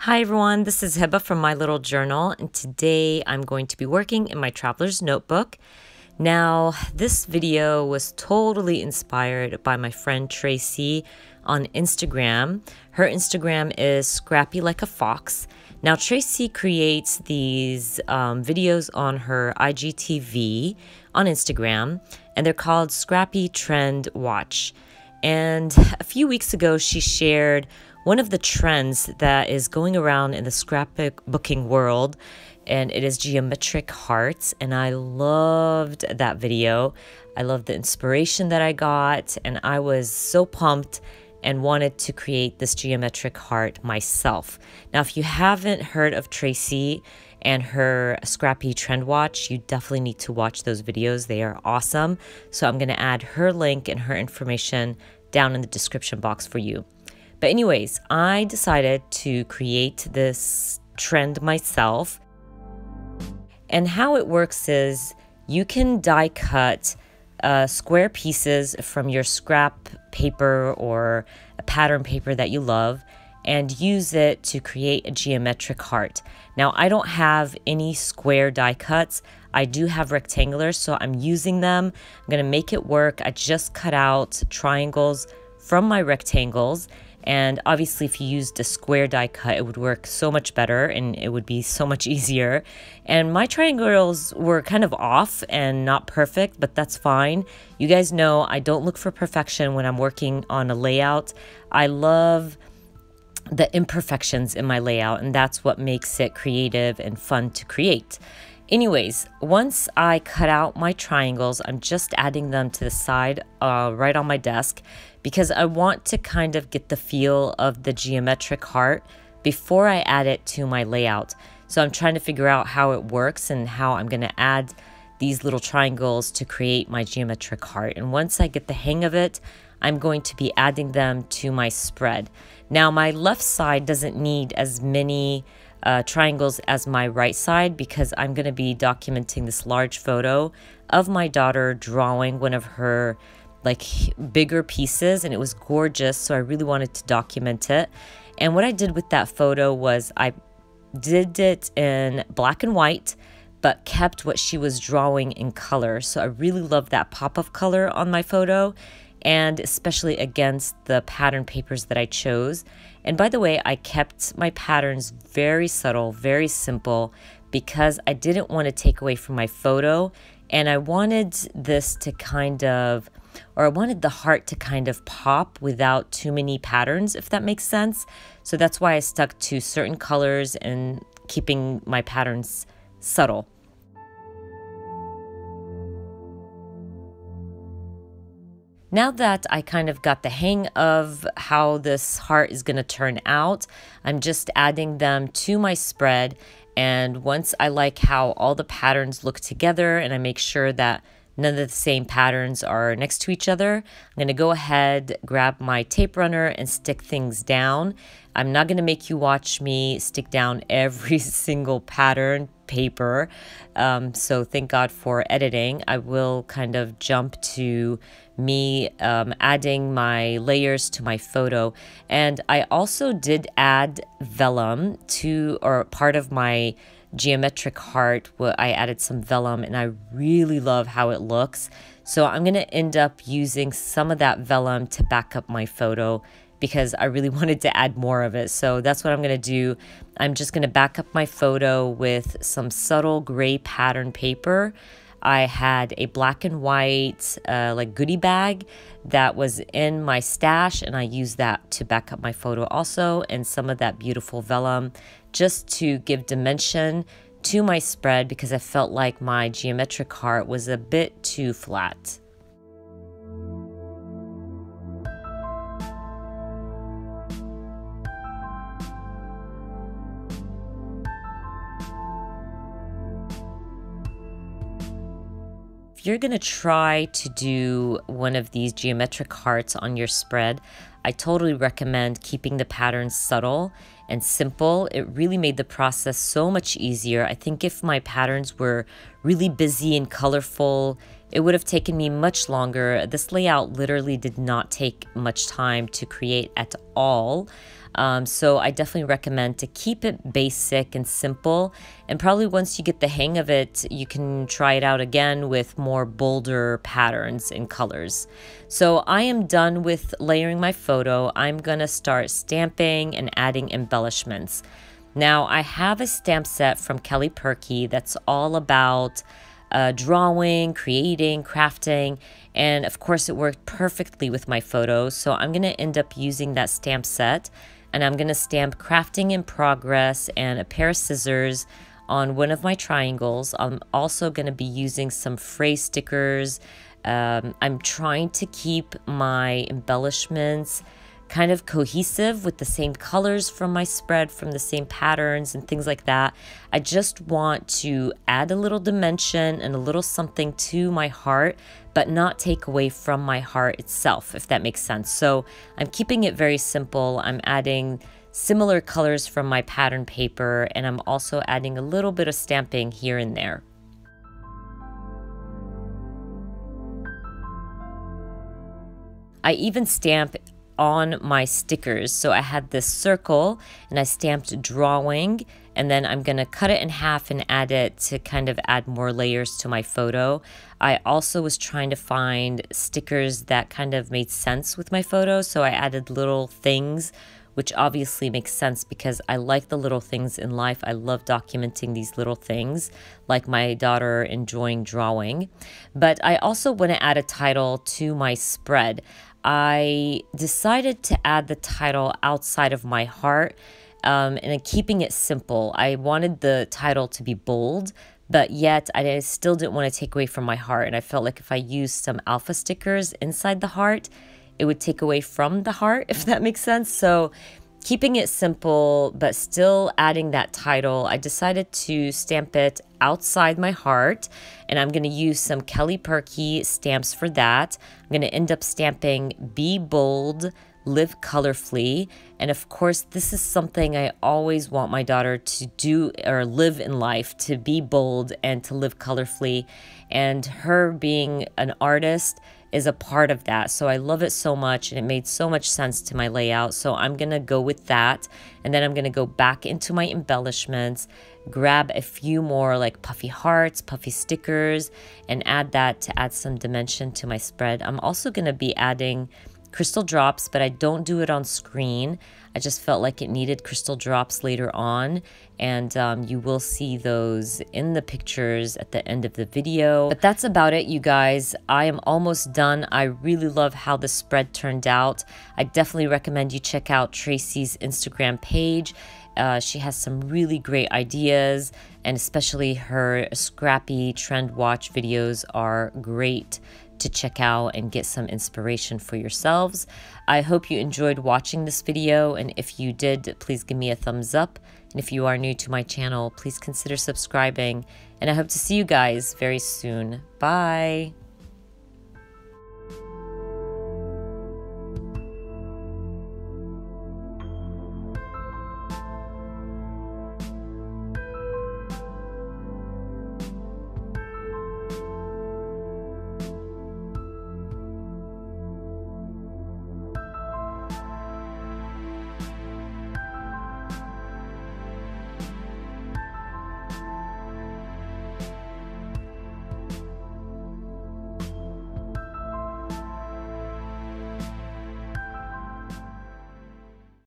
Hi everyone, this is Heba from My Little Journal, and today I'm going to be working in my traveler's notebook. Now, this video was totally inspired by my friend Tracy on Instagram. Her Instagram is Scrappy Like a Fox. Now, Tracy creates these videos on her IGTV on Instagram, and they're called Scrappy Trend Watch. And a few weeks ago, she shared one of the trends that is going around in the scrapbooking world, and it is geometric hearts. And I loved that video. I loved the inspiration that I got, and I was so pumped and wanted to create this geometric heart myself. Now, if you haven't heard of Tracy and her Scrappy Trend Watch, you definitely need to watch those videos. They are awesome. So I'm gonna add her link and her information down in the description box for you. But anyways, I decided to create this trend myself. And how it works is you can die cut square pieces from your scrap paper or a pattern paper that you love and use it to create a geometric heart. Now, I don't have any square die cuts. I do have rectangular, so I'm using them. I'm gonna make it work. I just cut out triangles from my rectangles. And obviously, if you used a square die cut, it would work so much better and it would be so much easier. And my triangles were kind of off and not perfect, but that's fine. You guys know I don't look for perfection when I'm working on a layout. I love the imperfections in my layout, and that's what makes it creative and fun to create. Anyways, once I cut out my triangles, I'm just adding them to the side right on my desk because I want to kind of get the feel of the geometric heart before I add it to my layout. So I'm trying to figure out how it works and how I'm going to add these little triangles to create my geometric heart. And once I get the hang of it, I'm going to be adding them to my spread. Now, my left side doesn't need as many triangles as my right side because I'm going to be documenting this large photo of my daughter drawing one of her bigger pieces, and it was gorgeous, so I really wanted to document it. And what I did with that photo was I did it in black and white but kept what she was drawing in color. So I really love that pop of color on my photo, and especially against the pattern papers that I chose. And by the way, I kept my patterns very subtle, very simple, because I didn't want to take away from my photo, and I wanted this to I wanted the heart to kind of pop without too many patterns, if that makes sense. So that's why I stuck to certain colors and keeping my patterns subtle. Now that I kind of got the hang of how this heart is going to turn out, I'm just adding them to my spread. And once I like how all the patterns look together and I make sure that none of the same patterns are next to each other, I'm going to go ahead, grab my tape runner and stick things down. I'm not going to make you watch me stick down every single pattern paper. So thank God for editing. I will kind of jump to me adding my layers to my photo. And I also did add vellum to, or part of my geometric heart, I added some vellum, and I really love how it looks. So I'm going to end up using some of that vellum to back up my photo because I really wanted to add more of it. So that's what I'm going to do. I'm just going to back up my photo with some subtle gray pattern paper. I had a black and white goodie bag that was in my stash, and I used that to back up my photo also, and some of that beautiful vellum just to give dimension to my spread because I felt like my geometric heart was a bit too flat. If you're going to try to do one of these geometric hearts on your spread, I totally recommend keeping the patterns subtle and simple. It really made the process so much easier. I think if my patterns were really busy and colorful, it would have taken me much longer. This layout literally did not take much time to create at all. So I definitely recommend to keep it basic and simple, and probably once you get the hang of it, you can try it out again with more bolder patterns and colors. So I am done with layering my photo. I'm gonna start stamping and adding embellishments. Now I have a stamp set from Kelly Perky that's all about drawing, creating, crafting, and of course it worked perfectly with my photos. So I'm gonna end up using that stamp set, and I'm gonna stamp crafting in progress and a pair of scissors on one of my triangles. I'm also gonna be using some phrase stickers. I'm trying to keep my embellishments kind of cohesive with the same colors from my spread, from the same patterns and things like that. I just want to add a little dimension and a little something to my heart, but not take away from my heart itself, if that makes sense. So I'm keeping it very simple. I'm adding similar colors from my pattern paper, and I'm also adding a little bit of stamping here and there. I even stamp on my stickers. So I had this circle and I stamped drawing, and then I'm gonna cut it in half and add it to kind of add more layers to my photo. I also was trying to find stickers that kind of made sense with my photo, so I added little things, which obviously makes sense because I like the little things in life. I love documenting these little things, like my daughter enjoying drawing. But I also want to add a title to my spread. I decided to add the title outside of my heart, and keeping it simple. I wanted the title to be bold, but yet I still didn't want to take away from my heart. And I felt like if I used some alpha stickers inside the heart, it would take away from the heart, if that makes sense. So keeping it simple, but still adding that title, I decided to stamp it outside my heart, and I'm gonna use some Kelly Perky stamps for that. I'm gonna end up stamping Be Bold, Live Colorfully, and of course this is something I always want my daughter to do or live in life, to be bold and to live colorfully, and her being an artist is a part of that. So I love it so much, and it made so much sense to my layout. So I'm gonna go with that, and then I'm gonna go back into my embellishments, grab a few more like puffy hearts, puffy stickers, and add that to add some dimension to my spread. I'm also gonna be adding crystal drops, but I don't do it on screen. I just felt like it needed crystal drops later on, and you will see those in the pictures at the end of the video. But that's about it, you guys. I am almost done. I really love how the spread turned out. I definitely recommend you check out Tracy's Instagram page. She has some really great ideas, and especially her scrappy trend watch videos are great to check out and get some inspiration for yourselves. I hope you enjoyed watching this video, and if you did, please give me a thumbs up. And if you are new to my channel, please consider subscribing, and I hope to see you guys very soon. Bye!